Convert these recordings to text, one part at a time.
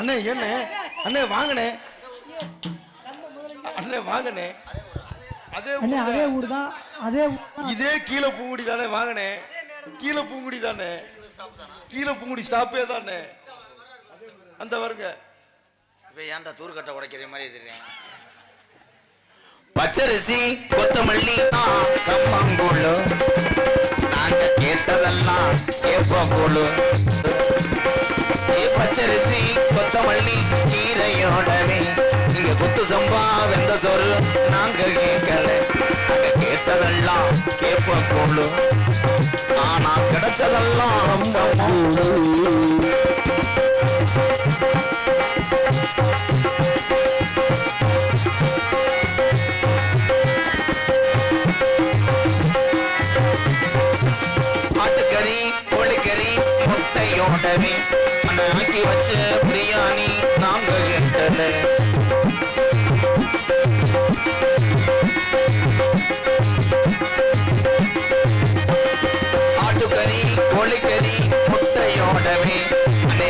அண்ணே என்ன அண்ணே வாங்கண்ணே அண்ணே வாங்கண்ணே அதே ஊர் தான் இதே கீழே பூங்குடி தானே வாங்கண்ணே கீழே பூங்குடி தானே கீழே பூங்குடி ஸ்டாப்பே தானே அந்த வருங்க இவன் ஏன்டா தூர்கட்டை உடைக்கிற மாதிரி எதிர்றேன் பச்சரிசி கொத்தமல்லி கம்பங்கூழு நாங்க கேட்டதெல்லாம் கேப்பங்கூழு பச்சரிசி கொத்தமல்லி கீரையோடவே இங்க குத்து சம்பா வெந்த சொல் நாங்க கேட்கல நாங்க கேட்டதெல்லாம் கேப்பங்கூழு ஆனா கிடைச்சதெல்லாம் கம்பங்கூழு ஆட்டுக்கறி கோழிக்கறி முட்டையோடவே ஆக்கி வச்ச பிரியாணி நாங்க கேட்டல ஆட்டுக்கறி கோழிக்கறி முட்டையோடவே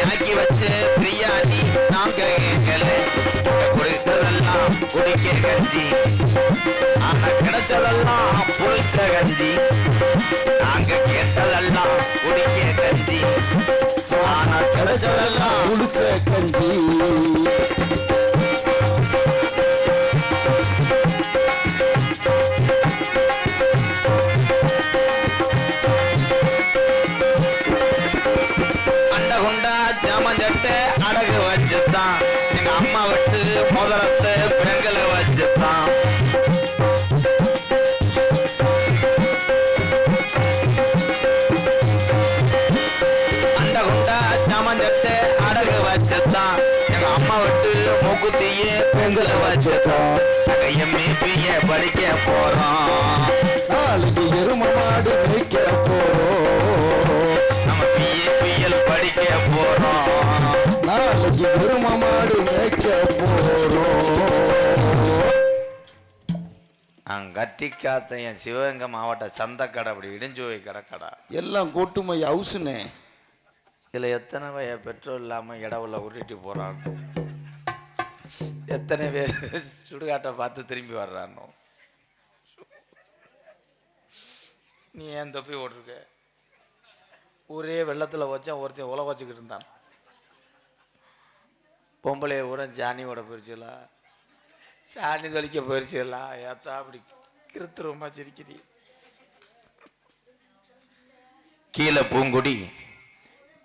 ஆக்கி வச்ச பிரியாணி நாங்க கேட்கல குடித்ததெல்லாம் குடிக்க கஞ்சி ஆனா கிடைச்சதெல்லாம் புளிச்ச கஞ்சி நாங்க கேட்டதெல்லாம் குடிக்க கஞ்சி ஆனா கிடைச்சதெல்லாம் புளிச்ச கஞ்சி அண்டகுண்டா ஜாமஞ்சட்டை அடகு வச்சுதான் எங்க அம்மா விட்டு முதலத்தை பெண்களை வச்சுதான் அண்டகுண்டா ஜாமஞ்சட்டை அடகு வச்சுதான் எங்க அம்மா விட்டு மூக்குத்திய பெண்களை வச்சுதான் கையமே பிய படிக்க போறோம் நாளைக்கு எரும மாடு வைக்க போறோம் நம்ம பிஎல் படிக்க போறோம் நாளைக்கு எரும மாடு வைக்க போறோம் கட்டிக்காத்த என் சிவகங்கை மாவட்ட சந்தக்கடை அப்படி இடிஞ்சுவை கிடக்கடா எல்லாம் கூட்டுமை ஹவுஸ்னே இதுல எத்தனை வய பெட்ரோல் இல்லாம இடவுல உருட்டி போறான் எத்தனை பேர் சுடுகாட்டை பார்த்து திரும்பி வர்றானோ நீ ஏன் தொப்பி ஓட்டிருக்க ஊரே வெள்ளத்துல வச்சா ஒருத்தன் உலக வச்சுக்கிட்டு இருந்தான் பொம்பளைய ஊரம் ஜானியோட போயிடுச்சுல சாணி தொளிக்க போயிடுச்சுல ஏத்தா அப்படி கிருத்துருவமா சிரிக்கிறீ கீழே பூங்குடி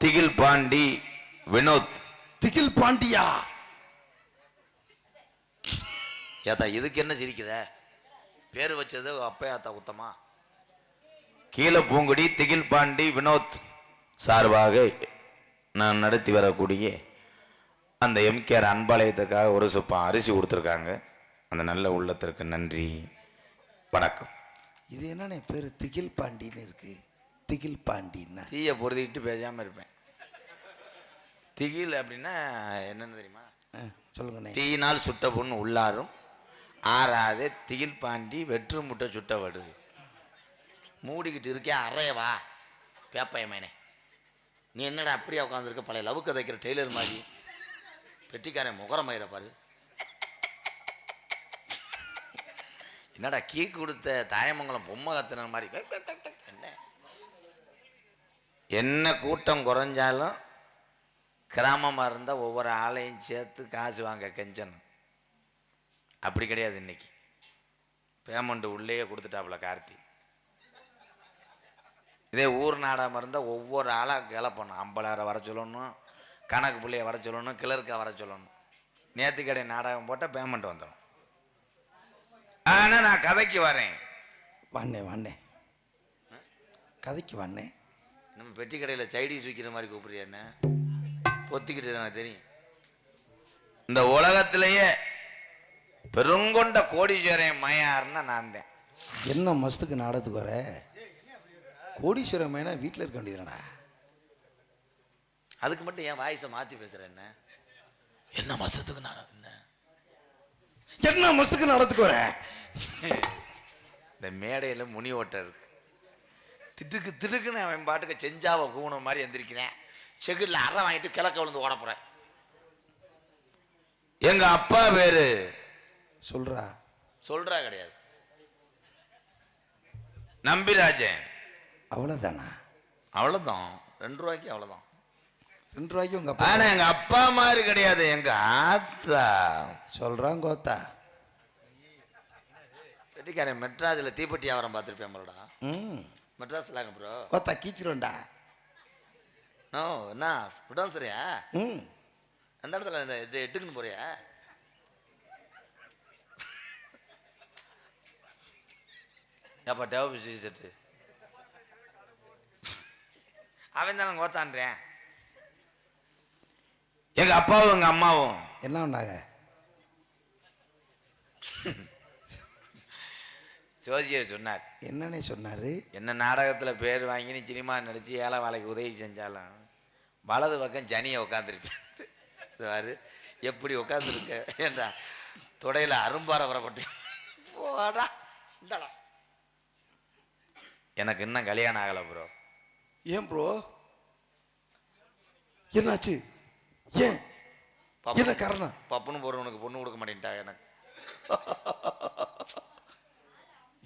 திகில் பாண்டி வினோத் திகில் பாண்டியா ஏத்தா இதுக்கு என்ன சிரிக்கிற பேரு வச்சது அப்பயாத்தா உத்தமா கீழே பூங்குடி திகில் பாண்டி வினோத் சார்பாக நான் நடத்தி வரக்கூடிய அந்த எம்கேஆர் அன்பாலயத்துக்காக ஒரு சொப்பம் அரிசி கொடுத்துருக்காங்க அந்த நல்ல உள்ளத்திற்கு நன்றி வணக்கம் இது என்னண்ணே பேரு திகில் பாண்டின்னு இருக்கு திகில் பாண்டின்னா தீயை பொருதிக்கிட்டு பேசாமல் இருப்பேன் திகில் அப்படின்னா என்னன்னு தெரியுமா சொல்லுங்கண்ணே தீயினால் சுட்ட பொண்ணு உள்ளாரும் ஆறாதே திகில் பாண்டி வெற்று முட்டை சுட்ட வடு மூடிக்கிட்டு இருக்கேன் அறையவா பேப்பயமேனே நீ என்னடா அப்படியே உட்காந்துருக்க பழைய லவ் கதைக்கிற டெய்லர் மாதிரி பெட்டிக்காரன் முகரமயிர பாரு என்னடா கீ கொடுத்த தாயமங்கலம் பொம்மை கத்துன மாதிரி என்ன கூட்டம் குறைஞ்சாலும் கிராமமாக இருந்தால் ஒவ்வொரு ஆளையும் சேர்த்து காசு வாங்க கெஞ்சணும் அப்படி கிடையாது இன்னைக்கு பேமெண்ட் உள்ளேயே கொடுத்துட்டாப்புல கார்த்தி இதே ஊர் நாடாமல் இருந்தால் ஒவ்வொரு ஆளாக கிளப்பணும் அம்பளாரை வர சொல்லணும் கணக்கு பிள்ளைய வர சொல்லணும் கிளர்க்கா வர சொல்லணும் நேற்று கடை நாடகம் போட்டால் பேமெண்ட் வந்துடும் ஆனால் நான் கதைக்கு வரேன் வாண்ணே கதைக்கு வாண்ணே நம்ம பெட்டி கடையில் சைடிஸ் விற்கிற மாதிரி கூப்பிடுறியா என்ன பொத்திக்கிட்டு எனக்கு தெரியும் இந்த உலகத்திலேயே பெருங்கொண்ட கோடீஸ்வரன் மயாருன்னா நான் தான் என்ன மஸ்துக்கு நாடத்துக்கு வர கோடீஸ்வரன் மயனா வீட்டில் இருக்க வேண்டியதுடா அதுக்கு மட்டும் என் வாய்ஸை மாற்றி பேசுகிறேன் என்ன மசத்துக்கு நான் என்ன மஸ்துக்கு நாடத்துக்கு வர இந்த மேடையில் முனி ஓட்டை இருக்கு திட்டுக்கு திட்டுக்குன்னு அவன் பாட்டுக்கு செஞ்சாவை கூண மாதிரி எந்திரிக்கிறேன் செகுலில் அறை வாங்கிட்டு கிழக்க விழுந்து ஓட போகிறேன் எங்க அப்பா பேரு சொல்றா. சொல்றா கிடையாது, நம்பிராஜன். அவ்வளவுதானா? அவ்வளவுதான், 2 ரூபாய்க்கு அவ்வளவுதான். 2 ரூபாய்க்கு உங்க அப்பா? ஆனா எங்க அப்பா மாதிரி கிடையாது, எங்க ஆத்தா. சொல்றான் கோத்தா. வெட்டிக்காரன் மெட்ராஸ்ல தீப்பெட்டி வியாபாரம் பார்த்துருப்பேன் போலடா. ம். மெட்ராஸ்ல ப்ரோ கோத்தா கீச்சிருண்டா. நோ என்ன விடாம சரியா? ம். அந்த இடத்துல இந்த எட்டுக்குன்னு போறியா? ஏப்பா டேவ் செட்டு அவன் தானே கோத்தான்றேன். எங்க அப்பாவும் எங்க அம்மாவும் என்ன பண்ணாங்க? ஜோசியர் சொன்னார். என்னன்னே சொன்னாரு? என்ன நாடகத்துல பேர் வாங்கி நீ சினிமா நடிச்சு ஏழை வேலைக்கு உதவி செஞ்சாலும் வலது பக்கம் ஜனியை உட்காந்துருப்பேன். எப்படி உட்காந்துருக்க ஏண்டா தொடையில அரும்பார வரப்பட்டேன். போடா இந்தடா. எனக்கு இன்னும் கல்யாணம் ஆகலை ப்ரோ. ஏன் ப்ரோ, என்னாச்சு? ஏன், என்ன காரணம்? பப்புன்னு போறவனுக்கு பொண்ணு கொடுக்க மாட்டேன்ட்டா. எனக்கு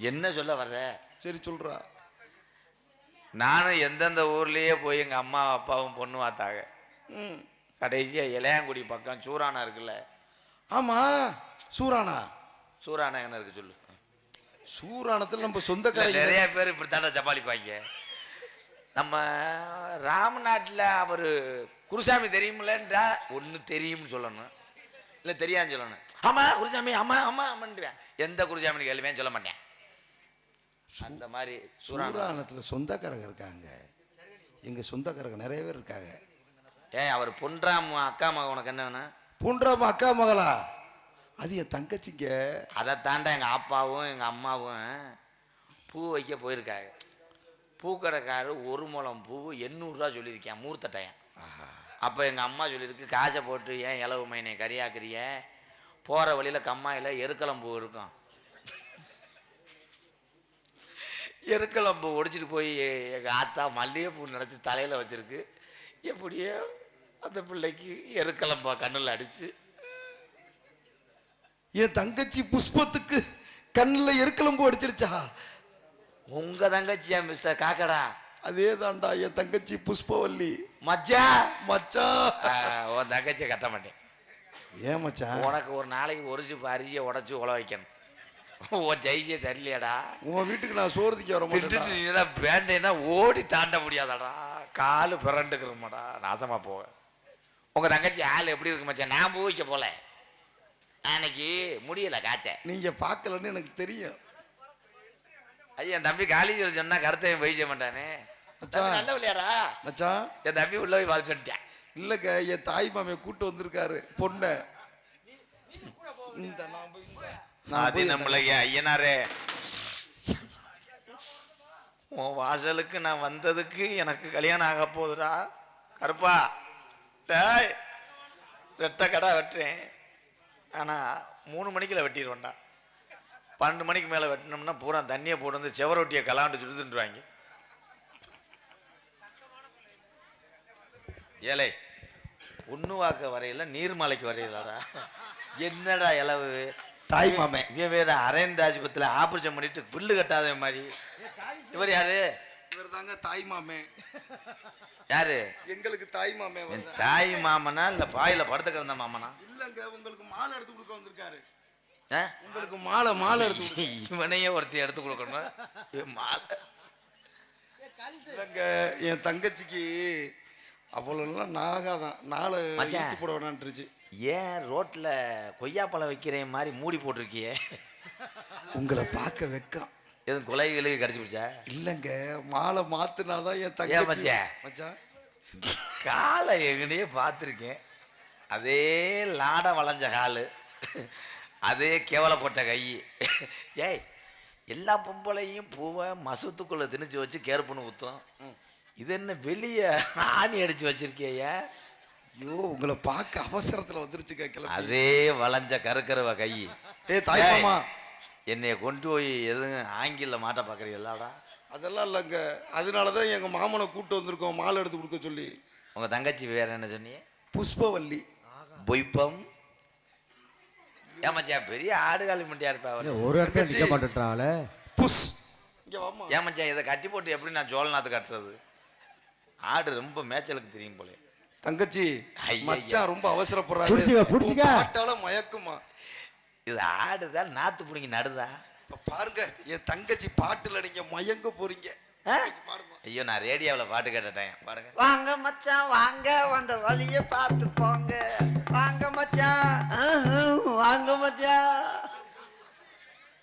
என்ன சொல்ல வர்ற? சரி சொல்றா. நானும் எந்தெந்த ஊர்லயே போய் எங்க அம்மா அப்பாவும் பொண்ணு பார்த்தாங்க. கடைசியா இளையாங்குடி பக்கம் சூரானா இருக்குல்ல? ஆமா, சூரானா. சூரானா என்ன இருக்கு சொல்லு? சூரானத்துல நம்ம சொந்தக்காரங்க நிறைய பேர் இப்படி தாண்டா சமாளிப்பாங்க. நம்ம ராமநாட்டில் அவர் குருசாமி தெரியுமில்லன்றா ஒன்று தெரியும்னு சொல்லணும், இல்லை தெரியான்னு சொல்லணும். ஆமா குருசாமி, ஆமா ஆமா ஆமான்னுவேன். எந்த குருசாமின்னு கேள்வியும் சொல்ல மாட்டேன். அந்த மாதிரி சூரானத்துல சொந்தக்காரங்க இருக்காங்க. எங்க சொந்தக்காரங்க நிறைய பேர் இருக்காங்க. ஏன் அவர் பொன்றாம் அக்கா மக உனக்கு என்ன வேணும்? பொன்றாம அக்கா மகளா? அது என் தங்கச்சிங்க. அதை தாண்டா எங்கள் அப்பாவும் எங்கள் அம்மாவும் பூ வைக்க போயிருக்காங்க. பூக்கடைக்காரர் 1 முழம் பூ 800 ரூபா சொல்லியிருக்கேன் மூர்த்த டைம். அப்போ எங்கள் அம்மா சொல்லியிருக்கு, காசை போட்டு ஏன் இலவு மைனை கரியாக்குறிய, போகிற வழியில் கம்மாயில் எருக்களம்பூ இருக்கும், எருக்களம்பூ ஒடிச்சிட்டு போய் எங்கள் ஆத்தா மல்லிகைப்பூ நினச்சி தலையில் வச்சுருக்கு. எப்படியோ அந்த பிள்ளைக்கு எருக்களம்பா கண்ணில் அடிச்சு என் தங்கச்சி புஷ்பத்துக்கு கண்ணில் எருக்களம்பூ அடிச்சிருச்சா? உங்க தங்கச்சியா மிஸ்டர் காக்கடா? அதே தாண்டா என் தங்கச்சி புஷ்பவல்லி. மச்சா மச்சா, உன் தங்கச்சியை கட்ட மாட்டேன். ஏன் மச்சான்? உனக்கு ஒரு நாளைக்கு ஒரு சிப்பு அரிசியை உடச்சி உழ வைக்கணும். உன் ஜெயிச்சியை தெரியலையாடா? உன் வீட்டுக்கு நான் சோறுதிக்க வர மாட்டேன். வேண்டேன்னா ஓடி தாண்ட முடியாதாடா, காலு பிறண்டுக்கிறோமாடா, நாசமா போக. உங்க தங்கச்சி ஆள் எப்படி இருக்கு மச்சான்? நான் பூ வைக்க போல அன்னைக்கு முடியல காய்ச்ச. நீங்க பார்க்கலன்னு எனக்கு தெரியும். ஐயா என் தம்பி காலேஜில் சொன்னா கருத்தையும் பயிச்ச மாட்டானே. நல்ல விளையாடா மச்சான். என் தம்பி உள்ள போய் பார்த்துட்டு இல்லங்க, என் தாய் மாமையை கூட்டு வந்திருக்காரு பொண்ண. நம்மளையா ஐயனாரே, உன் வாசலுக்கு நான் வந்ததுக்கு எனக்கு கல்யாணம் ஆக போகுதுடா கருப்பா. டேய், ரெட்டை கடை வெட்டுறேன், ஆனா 3 மணிக்குள்ள வெட்டிடுவேன்டா. 12 மணிக்கு மேல வெட்டினோம்னா பூரா தண்ணியை போட்டு வந்து செவரொட்டியை கலாண்டு சுடுதுன்றாங்க. ஏழை ஒண்ணு வாக்க வரையில நீர்மலைக்கு வரையிலாடா. என்னடா இளவு தாய் மாமே. இவன் வேற அரேந்த ஆஸ்பத்திரியில ஆபரேஷன் பண்ணிட்டு பில்லு கட்டாத மாதிரி. இவர் யாரு? இவர் தாங்க தாய் மாமே. யாரு? எங்களுக்கு தாய் மாமே. தாய் மாமனா இல்ல பாயில படுத்து கிடந்த மாமனா? இல்லங்க, உங்களுக்கு மாலை எடுத்து கொடுக்க வந்திருக்காரு. உங்களுக்கு மாலை மாலை எடுத்து இவனையே ஒருத்தி எடுத்து கொடுக்கணும். மாலை இல்லங்க, என் தங்கச்சிக்கு அவ்வளோலாம் நாகாதான் 4 இழுத்து போட வேணான்ட்டுருச்சு. ஏன் ரோட்ல கொய்யாப்பழம் வைக்கிறேன் மாதிரி மூடி போட்டிருக்கியே? உங்களை பார்க்க வெக்கம். எதுவும் கொலைகளுக்கு கடிச்சு பிடிச்சா? இல்லங்க, மாலை மாத்தினாதான் என் தங்கச்சி. மச்சான், காலை எங்கனையே பார்த்துருக்கேன். அதே லாடம் வளைஞ்ச காலு, அதே கேவலப்பட்ட கை. ஏய், எல்லா பொம்பளையும் பூவை மசூத்துக்குள்ள திணிச்சு வச்சு கேர்ப்புன்னு ஊத்தும். இது என்ன வெளியே ஆணி அடிச்சு வச்சிருக்கியா? ஐயோ, உங்களை பார்க்க அவசரத்துல வந்துருச்சு கேட்கல. அதே வளைஞ்ச கருக்கருவ கை. தாய் மாமா, என்னைய கொண்டு போய் எதுவும் ஆங்கில மாட்ட பாக்குறீங்களாடா? அதெல்லாம் இல்லைங்க, அதனாலதான் எங்க மாமனை கூட்டு வந்திருக்கோம் மாலை எடுத்து கொடுக்க சொல்லி. உங்க தங்கச்சி வேற என்ன சொன்னீங்க? புஷ்பவல்லி. பொய்ப்பம் ஏன் மச்சான் பெரிய ஆடுகாலி மண்டியா இருப்பா அவரு. ஒரு இடத்துல நிக்க மாட்டேன்றாங்களே. புஷ் இங்க வாமா. ஏன் மச்சான் இதை கட்டி போட்டு எப்படி நான் ஜோல்நாத்து கட்டுறது? ஆடு ரொம்ப மேய்ச்சலுக்கு தெரியும் போல. தங்கச்சி ஐயா. மச்சான் ரொம்ப அவசரப்படுறாரு. புடிச்சுக்க. பாட்டால மயக்குமா. இது ஆடுதான் நாத்து பிடிங்கி நடுதா. இப்ப பாருங்க என் தங்கச்சி பாட்டுல நீங்க மயங்க போறீங்க. பாடுமா. ஐயோ நான் ரேடியோவில் பாட்டு கேட்டுட்டேன் பாருங்க. வாங்க மச்சான் வாங்க வந்த வழிய பார்த்து போங்க. வாங்க மச்சான் வாங்க மச்சான்.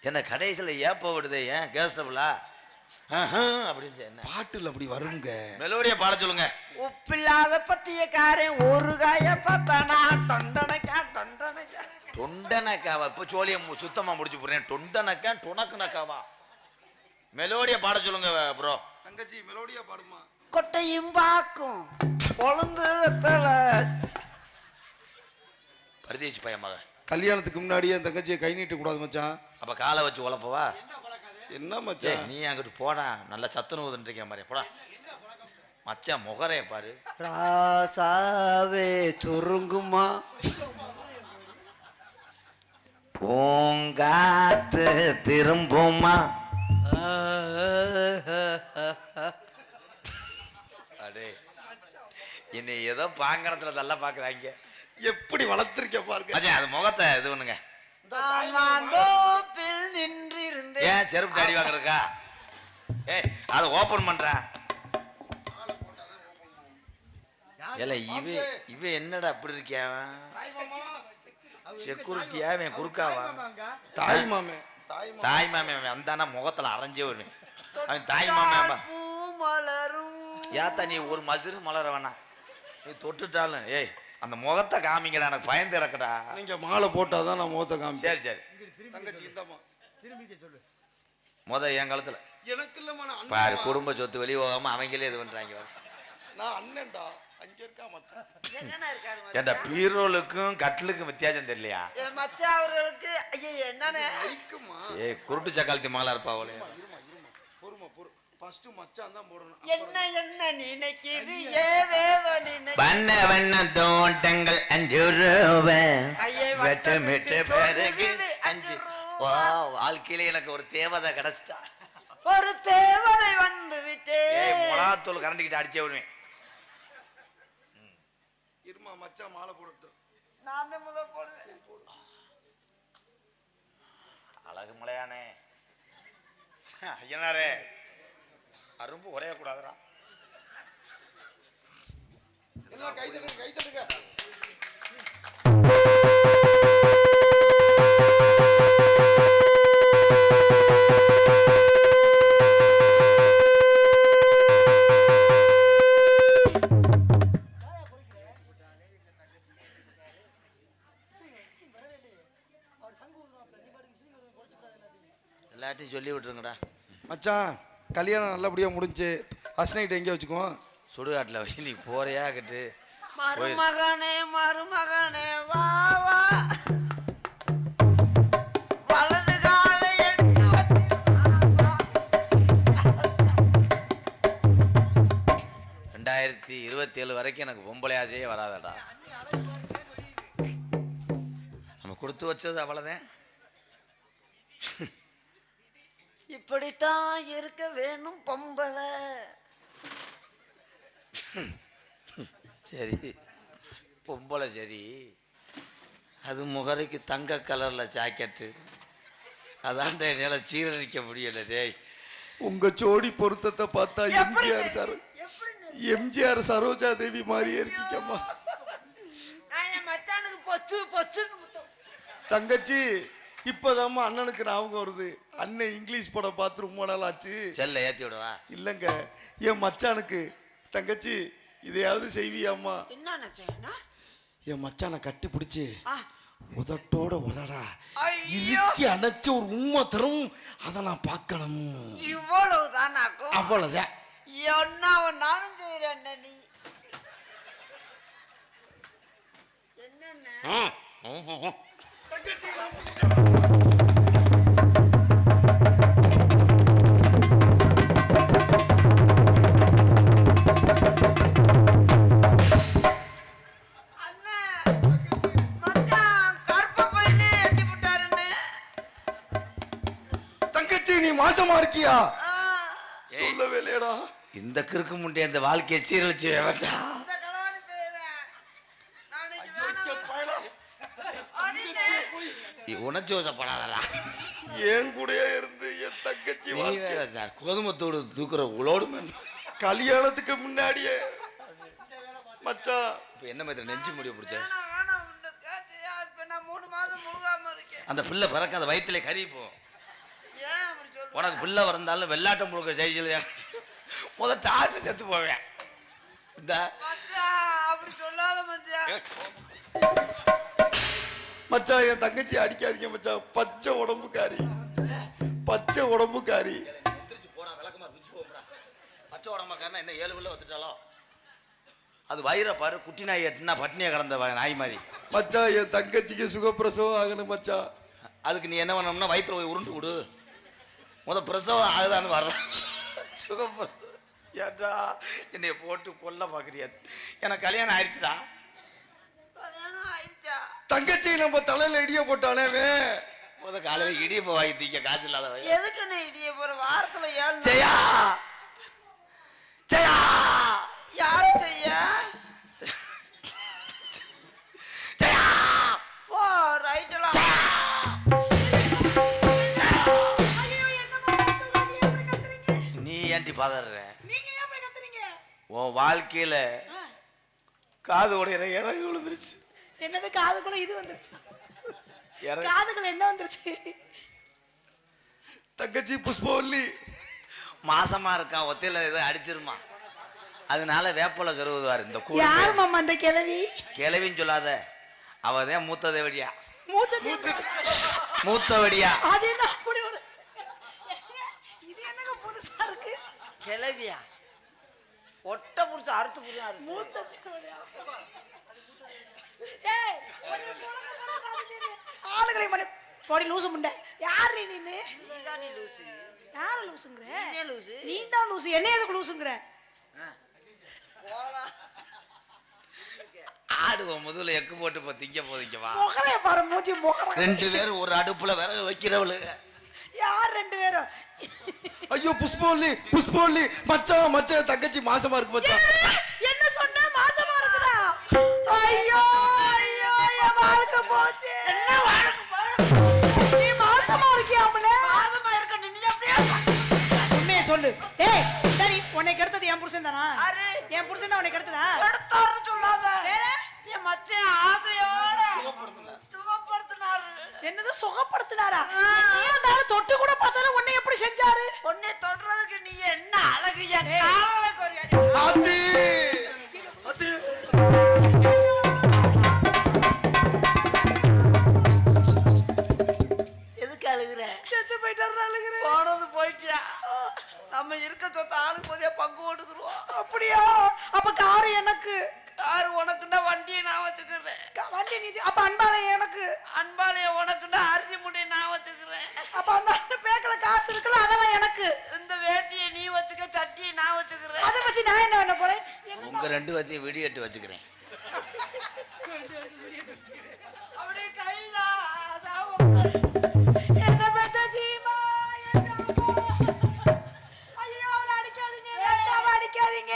என்ன கடைசியில் ஏப்ப விடுதே ஏன் கேஸ்டபிளா அப்படின்னு என்ன பாட்டுல அப்படி வருங்க. மெலோடியா பாட சொல்லுங்க. உப்பில்லாத பத்தியக்காரன் ஒரு காய பார்த்தானா தொண்டனைக்கா தொண்டனைக்கா. தொண்டனக்காவா இப்போ சோழிய சுத்தமா முடிச்சு போடுறேன். தொண்டனக்கா துணக்குனக்காவா மெலோடியா பாட சொல்லுங்க ப்ரோ. தங்கச்சி மெலோடியா பாடுமா. கொட்டையும் பாக்கும் கொழுந்து வெத்தல. பரதேசி பையன் மக. கல்யாணத்துக்கு முன்னாடியே என் தங்கச்சியை கை நீட்ட கூடாது மச்சான். அப்ப காலை வச்சு உழப்பவா? என்ன ஏய் மச்சான் நீ அங்கிட்டு போடா. நல்லா சத்துணவுதுன்னு இருக்க மாதிரி போடா. மச்சான் முகரே பாரு. ராசாவே சுருங்குமா பூங்காத்து திரும்புமா. அடே என்னை ஏதோ பாங்கணத்துல நல்லா பாக்குறாங்க. எப்படி வளர்த்திருக்க பாருங்க. அஜய் அது முகத்தை இது பண்ணுங்க. தோப்பில் நின்றிருந்தேன். ஏன் செருப்பு தாடி வாங்குறதுக்கா? ஏய் அதை ஓபன் பண்றேன். இல்ல இவ என்னடா அப்படி இருக்கியா? செக்யூரிட்டியா இவன் குறுக்காவா? தாய் மாமே தாய் மாமே அந்தானா முகத்துல அரைஞ்சே வருவேன். அவன் தாய் மாமே பூ மலரும். ஏத்தா நீ ஒரு மசுறு மலர வேணாம். நீ தொட்டுட்டாலும் ஏய் அந்த முகத்தை காமிங்கடா. எனக்கு பயந்து இறக்கடா. நீங்க மாலை போட்டாதான் நான் முகத்தை காமி. சரி சரி தங்கச்சி இந்தமா முத என் காலத்துல எனக்கு இல்லம்மா நான் பாரு அண்ணன். குடும்ப சொத்து வெளியே போகாம அவங்களே இது பண்றாங்க. நான் அண்ணன்டா. அங்க இருக்கா மச்சான். எங்கண்ணா இருக்காரு ஏண்டா மச்சான்? பீரோலுக்கும் கட்டிலுக்கும் வித்தியாசம் தெரியலையா? என் மச்சான் அவர்களுக்கு ஐயா என்னன்னு ஐக்குமா. ஏய் குருட்டு சக்காலத்தி மகளா இருப்பா அவளே. பொறுமா பொறு. ஃபர்ஸ்ட் மச்சான் தான் போடணும். என்ன என்ன நினைக்கிது ஏதேதோ நினை. வண்ண வண்ண தோட்டங்கள் 5 ரூபா. கையை வெட்டமிட்ட பிறகு 5. ரூபா. வா வாழ்க்கையில எனக்கு ஒரு தேவதை கிடைச்சிட்டா. ஒரு தேவதை வந்து விட்டே. ஏய் மொளாத்தூள் கரண்டிக்கிட்ட அடிச்சே விடுவேன். இருமா மச்சான் மாலை போடட்டும். நான் தான் முதல் போடுவேன். அழகு மலையானே ஐயனாரே அரும்பு உரைய கூடாதுடா. எல்லாம் கை தட்டுங்க கை தட்டுங்க. எல்லாத்தையும் சொல்லி விட்டுருங்கடா. மச்சான் கல்யாணம் நல்லபடியா முடிஞ்சு ஃபர்ஸ்ட் நைட் எங்கே வச்சுக்குவோம்? சுடுகாட்டில் வச்சு நீ போறியா கட்டு. மருமகனே மருமகனே வா வா. வலது காலை எடுத்து வச்சு வா, வா. 2027 வரைக்கும் எனக்கு பொம்பளை ஆசையே வராதடா. நம்ம கொடுத்து வச்சது அவ்வளவுதான். இப்படித்தான் இருக்க வேணும் பொம்பளை. சரி பொம்பளை சரி. அது முகரைக்கு தங்க கலர்ல ஜாக்கெட்டு. அதான்டா என்னால சீரழிக்க முடியல. டேய் உங்க ஜோடி பொருத்தத்தை பார்த்தா எப்படி எம்ஜிஆர் சார் எப்படி எம்ஜிஆர் சரோஜா தேவி மாதிரியே இருக்கீங்கம்மா. நான் என் மச்சானுக்கு பொச்சு பொச்சுன்னு முத்தம். தங்கச்சி இப்பதாம்மா அண்ணனுக்கு ஞாபகம் வருது. அண்ணன் இங்கிலீஷ் படம் பார்த்து ரொம்ப நாள் ஆச்சு. செல்ல ஏத்தி விடவா? இல்லங்க என் மச்சானுக்கு தங்கச்சி இதையாவது செய்வியாம்மா? என்ன நினைச்சேன்னா என் மச்சானை கட்டி பிடிச்சி ஆ. உதட்டோட உதடா ஐயோ. இறுக்கி அணைச்சு ஒரு உண்மை தரும். அதை நான் பார்க்கணும். இவ்வளவுதான் ஆக்கும். அவ்வளவுதான். என்ன நானும் செய்யறேன் நீ என்னென்ன அண்ணா மச்சான் கருப்பு பையிலே ஏத்தி மாசமா இருக்கியா ஆ, சொல்லவே இல்லையடா. இந்த கிறுக்கு முண்டை அந்த வாழ்க்கையை சீரழிச்சு வேண்டாம். இந்த கலவாணி பேரன். நான் இன்னைக்கு வேணாம். அடினே. உணர்ச்சி வசப்படாதடா. என் கூடயே இருந்து என் தங்கச்சி நீ வாழ்க்கை. வேற இந்த கோதுமத்தோடு தூக்குற உளோடு கல்யாணத்துக்கு முன்னாடியே மச்சான் இப்ப என்ன மாதிரி நெஞ்சு முடிய பிடிச்ச வேணாம், வேணாம். உன்னை கேட்டியா? இப்ப நான் 3 மாதம் முழுகாம இருக்கேன். அந்த பிள்ளை பிறக்காத வயிற்றுல கறிப்போம். ஏன் அப்படி சொல்ற? உனக்கு பிள்ளை வந்தாலும் வெள்ளாட்டம் முழுக்க ஜெயிச்சல முத டாக்டர் செத்து போவேன். இந்த மச்சான், அப்படி சொல்லாத மச்சான். மச்சான் என் தங்கச்சி அடிக்காதீங்க மச்சான். பச்சை உடம்புக்காரி, பச்சை உடம்புக்காரி. போடா விளக்கமா பிச்சு போடா. பச்சை உடம்புக்காரனா என்ன 7 பிள்ளை வந்துட்டாலோ அது வயிறை பாரு. குட்டி நாய் எட்டுனா பட்னியை கடந்த நாய் மாதிரி. மச்சான் என் தங்கச்சிக்கு சுகப்பிரசவம் ஆகணும் மச்சான். அதுக்கு நீ என்ன பண்ணணும்னா வயிற்றுல போய் உருண்டு விடு. முத பிரசவம் ஆகுதான்னு வர்ற சுகப்பிரசவம். ஏட்டா என்னைய போட்டு கொல்ல பாக்குறியா? எனக்கு கல்யாணம் ஆயிடுச்சுடா. கல்யாணம் ஆயிடுச்சா? தங்கச்சி நம்ம தலையில இடிய போட்டானே முத காலையில் இடியப்ப வாங்கி தீக்க காசு இல்லாத எதுக்கு நான் இடிய போற? வாரத்துல 7 நாள். ஜெயா ஜெயா யார் செய்ய? ஜெயா ஓ, ரைட்டெல்லாம். நீ ஏன்டி பாதற? நீங்க ஏன் அப்படி கத்துறீங்க? உன் வாழ்க்கையில காது உடையிற இறகு விழுந்துருச்சு. என்னது காதுக்குள்ள இது வந்துருச்சு? இறகு காதுக்குள்ள என்ன வந்துருச்சு? தங்கச்சி புஷ்பவல்லி மாசமா இருக்கா, ஒத்தையில ஏதோ அடிச்சிருமா, அதனால வேப்பல சொருவுவார். இந்த கூட யார் மாமா அந்த கிழவி? கிளவின்னு சொல்லாத, அவதான் மூத்ததேவடியா. மூத்த மூத்தவடியா அது என்ன அப்படி ஒரு இது என்னங்க புதுசா இருக்கு? கிளவியா? ஒட்ட புடிச்சு அறுத்து புடிச்சா இருக்கு. மூத்த ஏய், கொஞ்சம் முழங்க முழங்க பாத்துட்டே. ஆளுகளை மணி போடி லூசு முண்டை. யார் நீனு? நீதானே லூசு. யார் லூசுங்கற? நீனே லூசு. நீ தான் லூசு. என்ன எதுக்கு லூசுங்கற? போடா. ஆடுவோம் முதல்ல எக்கு போட்டு இப்போ திங்க போதிக்கவா. முகரைய பாரு, மூஞ்சி முகர. 2 பேரும் ஒரு அடுப்புல விறகு வைக்கிறவளு. யார் 2 பேரும்? ஐயோ புஷ்பவல்லி புஷ்பவல்லி மச்சான் மச்சான் தங்கச்சி மாசமா இருக்கு மச்சான். என்ன சொன்ன? மாசமா இருக்குதா? ஐயோ ஐயோ, என் வாழ்க்கை போச்சு. என்ன வாழ்க்கை போச்சு? நீ மாசமா இருக்கியாம்ல? மாதமா இருக்க நீ அப்படியே உண்மையை சொல்லு. ஏய் சரி, உன்னை கெடுத்தது என் புருஷன் தானா? அரே, என் புருஷன் தான் உன்னை கெடுத்ததா? எடுத்தாருன்னு சொல்லாத. வேற என் மச்சான் ஆசையோட சுகப்படுத்தினாரு. என்னது சுகப்படுத்தினாரா? நீ அந்த தொட்டு கூட பார்த்தாலும் உன்னை எப்படி செஞ்சாரு? உன்னை தொடுறதுக்கு நீ என்ன அழகு? என் காலுக்கு ஒரு அடி. ஆத்தி எதுக்கு அழுகுற? செத்து போயிட்டாரு அழுகுறேன். போனது போயிட்டியா? நம்ம இருக்க சொத்த ஆளுக்கு போதே பங்கு போட்டுக்குருவோம். அப்படியா? அப்ப காரு எனக்கு, காரு உனக்குன்னா வண்டியை நான் வச்சுக்கிறேன். வண்டி நீ. அப்ப அன்பாலை எனக்கு, அன்பாளைய உனக்குன்னா அரிசி முட்டையை நான் வச்சுக்கிறேன். அப்ப அந்த பேக்கல காசு இருக்குல்ல அதெல்லாம் எனக்கு. இந்த வேட்டியை நீ வச்சுக்க, சட்டியை நான் வச்சுக்கிறேன். அதை வச்சு நான் என்ன பண்ண போறேன்? உங்க 2 பேத்தையும் வெடியட்டு வச்சுக்கிறேன். அப்படியே கைதான் என்ன பெத்த ஜீவா, ஐயோ அவளை அடிக்காதீங்க, அக்காவை அடிக்காதீங்க.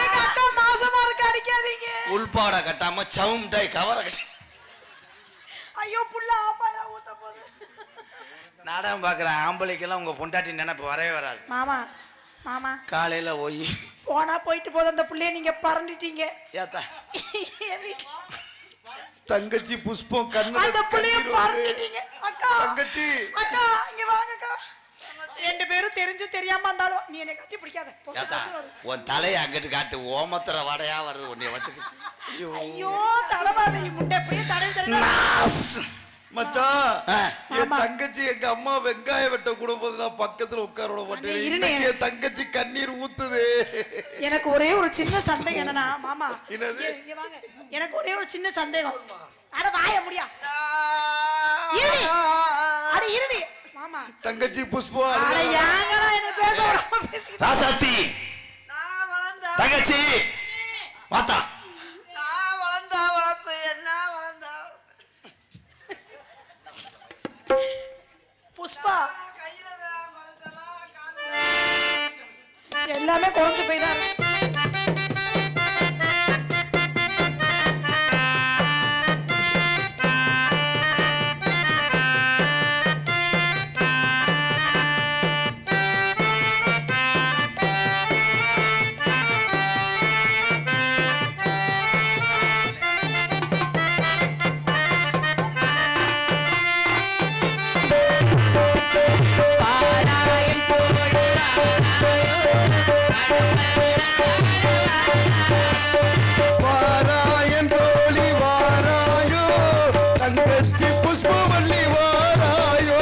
எங்க அக்கா மாசமா இருக்கு, அடிக்காதீங்க. உள்பாட கட்டாம சவுண்டாய் கவர கட்டி ஐயோ புள்ள ஆப்பாயா ஊத்த போகுது. நாடகம் பாக்குற ஆம்பளைக்கெல்லாம் உங்க பொண்டாட்டி நினைப்பு வரவே வராது. மாமா மாமா காலையில போய் போனா போயிட்டு போதும், அந்த புள்ளைய நீங்க பறந்துட்டீங்க. ஏத்தா என் வீட்டுல தங்கச்சி புஷ்பம் கண்ணு அந்த புள்ளைய பறந்துட்டீங்க. அக்கா தங்கச்சி அக்கா இங்க வாங்க அக்கா. 2 பேரும் தெரிஞ்சும் தெரியாம இருந்தாலும் நீ என்னை கட்டி பிடிக்காத. பொசு ஏத்தா பொசுன்னு வருது. உன் தலையை அங்கிட்டு காட்டு, ஓமத்திர வடையா வருது உன்னைய வச்சுக்கிட்டு. ஐயோ தலைவாதி முண்டை அப்படியே தடவி தடவி. மச்சான் ஆ. என் ஆமா. தங்கச்சி எங்க அம்மா வெங்காயம் வெட்ட கூட போது நான் பக்கத்துல உட்கார விட மாட்டேன். அண்ணே, இருண்ணே. இன்னைக்கு என் தங்கச்சி கண்ணீர் ஊத்துது. எனக்கு ஒரே ஒரு சின்ன சந்தேகம் என்னன்னா மாமா, என்னது? இங்க வாங்க. எனக்கு ஒரே ஒரு சின்ன சந்தேகம். அட வாய முடியா, அட இருடி மாமா. தங்கச்சி புஷ்பம் அட அழுதா. ஏங்கடா என்ன பேச விடாம பேசிக்கிட்டு? ராசாத்தி நான் வளர்ந்தா தங்கச்சி வாத்தா. நான் வளர்ந்தா வளர்ப்பு என்ன வளர்ந்தா புஷ்பா கையில வளர்த்தலாம் எல்லாமே குறைஞ்சு போய் தான் இருக்கு. வாராயன் தோழி வாராயோ தங்கச்சி புஷ்பவல்லி வாராயோ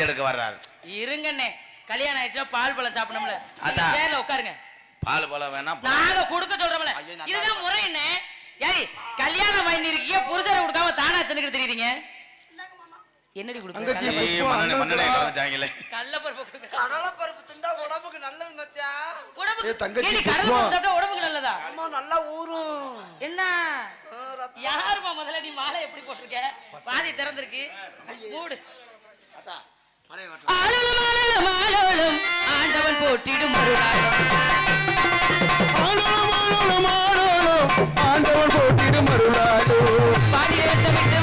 எடுக்க வர்றாரு. இருங்கண்ணே, கல்யாணம் ஆயிடுச்சா பால் பழம் சாப்பிடணும்ல. அதான் சேர்ல உட்காருங்க. பால் பழம் வேணா நாங்க கொடுக்க சொல்றோம்ல. இதுதான் முறை என்ன? ஏய், கல்யாணம் பண்ணி இருக்கீங்க, புருஷரை கொடுக்காம தானா தின்னுக்கு தெரியுறீங்க. என்னடி கொடுக்குறீங்க? கடலைப்பருப்பு திண்டா உடம்புக்கு நல்லது மச்சான். உடம்புக்கு நல்லதா? அம்மா நல்லா ஊரும். என்ன யாருமா முதல்ல நீ மாலை எப்படி போட்டிருக்க? பாதி திறந்திருக்கு. மூடு. ஆண்டவன் போட்டிடும் ஆண்டவன் போட்டிடும் மருளாடும் பாடிய வெட்டமிட்டு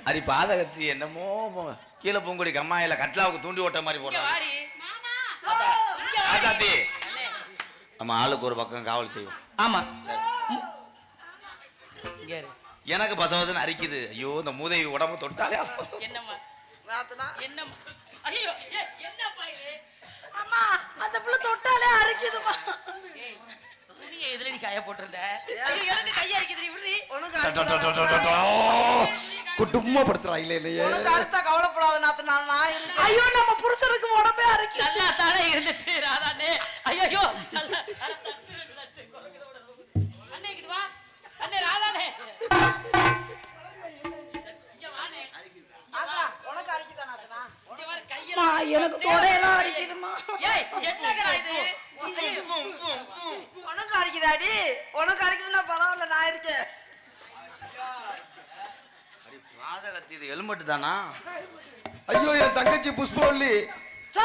அடி பாதகத்தி என்னமோ கீழே பூங்குடி கம்மாயில கட்லாவுக்கு தூண்டி ஓட்ட மாதிரி இங்க போட்டாங்க. வாடி இங்க வாடி. ராஜாத்தி அண்ணே. நம்ம ஆளுக்கு ஒரு பக்கம் காவல் செய்வோம். ஆமா இங்க இரு. எனக்கு பசவசன்னு அரிக்குது. ஐயோ இந்த மூதை உடம்பு தொட்டாலே என்னம்மா நாத்தனா என்னம்மா ஐயோ என்னப்பா இது அம்மா அந்த புள்ள தொட்டாலே அரைக்குதுமா. ஏய் துணியை எதிரடி காய போட்டிருந்த ஐயோ எனக்கு கை அரிக்குது விடுறி உனக்கு குடும்பப்படுத்துறா இல்ல இல்லையே. உனக்கு அடுத்தா கவலைப்படாத நாத்தனா, நான் இருக்கேன். ஐயோ நம்ம புருஷனுக்கு உடம்பே அரைக்குது. நல்லா தானே இருந்துச்சு ராதாண்ணே. ஐயோ அண்ணே கிட்ட வா அண்ணே ராதாண்ணே இங்க வாண்ணே. நாத்தனா, உனக்கு அரிக்குதா நாத்தனா? இங்க வா அம்மா, கையெல்லாம் எனக்கு தொடையெல்லாம் அரிக்குதுமா. ஏய் என்னங்கடா இது உனக்கு அரிக்குதாடி? உனக்கு அரிக்குதுன்னா பரவாயில்ல, நான் இருக்கேன். பாதகத்தி இது ஹெல்மெட் தானா? ஐயோ என் தங்கச்சி புஷ்பவல்லி சோ